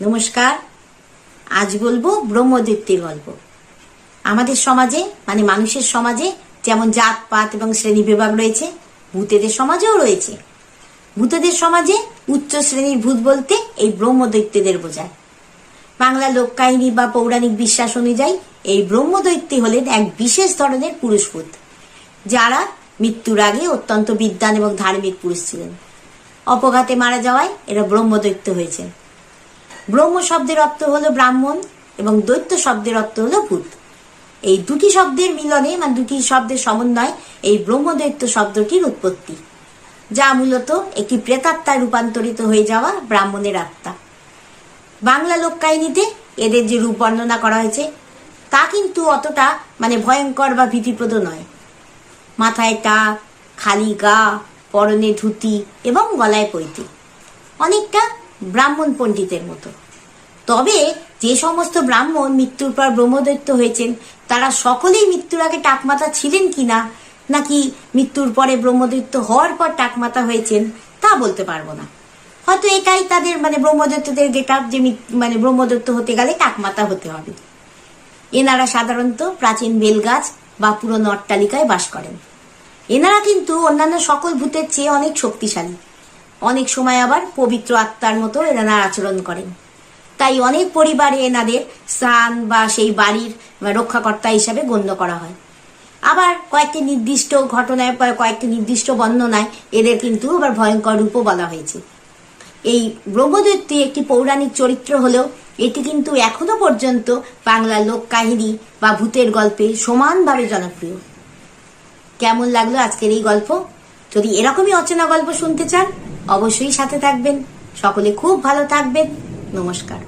নমস্কার। আজ বলবো ব্রহ্মদৈত্যের গল্প। আমাদের সমাজে মানে মানুষের সমাজে যেমন জাতপাত এবং শ্রেণী বিভাগ রয়েছে, ভূতেদের সমাজেও রয়েছে। ভূতেদের সমাজে উচ্চ শ্রেণীর ভূত বলতে এই ব্রহ্মদৈত্যদের বোঝায়। বাংলা লোককাহিনী বা পৌরাণিক বিশ্বাস অনুযায়ী এই ব্রহ্মদৈত্য হলেন এক বিশেষ ধরনের পুরুষ ভূত, যারা মৃত্যুর আগে অত্যন্ত বিদ্বান এবং ধার্মিক পুরুষ ছিলেন। অপঘাতে মারা যাওয়ায় এরা ব্রহ্মদৈত্য হয়েছেন। ব্রহ্ম শব্দের অর্থ হলো ব্রাহ্মণ এবং দৈত্য শব্দের অর্থ হলো ভূত। এই দুটি শব্দের মিলনে মানে দুটি শব্দের সমন্বয় এই ব্রহ্মদৈত্য শব্দটির উৎপত্তি, যা মূলত একটি প্রেতাত্মায় রূপান্তরিত হয়ে যাওয়া ব্রাহ্মণের আত্মা। বাংলা লোককাহিনীতে এদের যে রূপ বর্ণনা করা হয়েছে তা কিন্তু অতটা ভয়ঙ্কর বা ভীতিপ্রদ নয়। মাথায় টাক, খালি গা, পরনে ধুতি এবং গলায় পৈতি, অনেকটা ব্রাহ্মণ পণ্ডিতের মতো। তবে যে সমস্ত ব্রাহ্মণ মৃত্যুর পর ব্রহ্মদৈত্য হয়েছেন তারা সকলেই মৃত্যুর আগে টাকমাতা ছিলেন কিনা, নাকি মৃত্যুর পরে ব্রহ্মদৈত্য হওয়ার পর টাকমাতা হয়েছেন তা বলতে পারবো না। হয়তো এটাই তাদের ব্রহ্মদৈত্যদের গেট আপ যে ব্রহ্মদৈত্য হতে গেলে টাকমাতা হতে হবে। এনারা সাধারণত প্রাচীন বেলগাছ বা পুরনো অট্টালিকায় বাস করেন। এনারা কিন্তু অন্যান্য সকল ভূতের চেয়ে অনেক শক্তিশালী, অনেক সময় আবার পবিত্র আত্মার মতো এনারা আচরণ করেন। তাই অনেক পরিবারে এনাদের স্থান বা সেই বাড়ির রক্ষাকর্তা হিসাবে গণ্য করা হয়। আবার কয়েকটি নির্দিষ্ট ঘটনায় কয়েকটি নির্দিষ্ট বর্ণনায় এদের কিন্তু আবার ভয়ঙ্কর রূপও বলা হয়েছে। এই ব্রহ্মদৈত্য একটি পৌরাণিক চরিত্র হলেও এটি কিন্তু এখনো পর্যন্ত বাংলার লোক কাহিনী বা ভূতের গল্পে সমানভাবে জনপ্রিয়। কেমন লাগলো আজকের এই গল্প? যদি এরকমই অচেনা গল্প শুনতে চান অবশ্যই সাথে থাকবেন। সকলে খুব ভালো থাকবেন। নমস্কার।